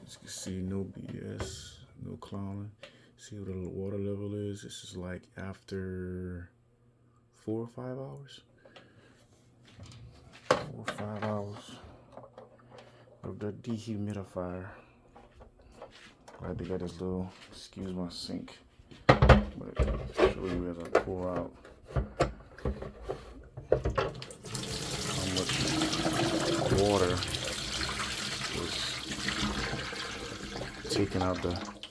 As you can see, no BS, no clowning. See what the water level is? This is like after 4 or 5 hours. 4 or 5 hours of the dehumidifier. Glad they got this little, excuse my sink, but I'll show you as I pour out how much water was taking out the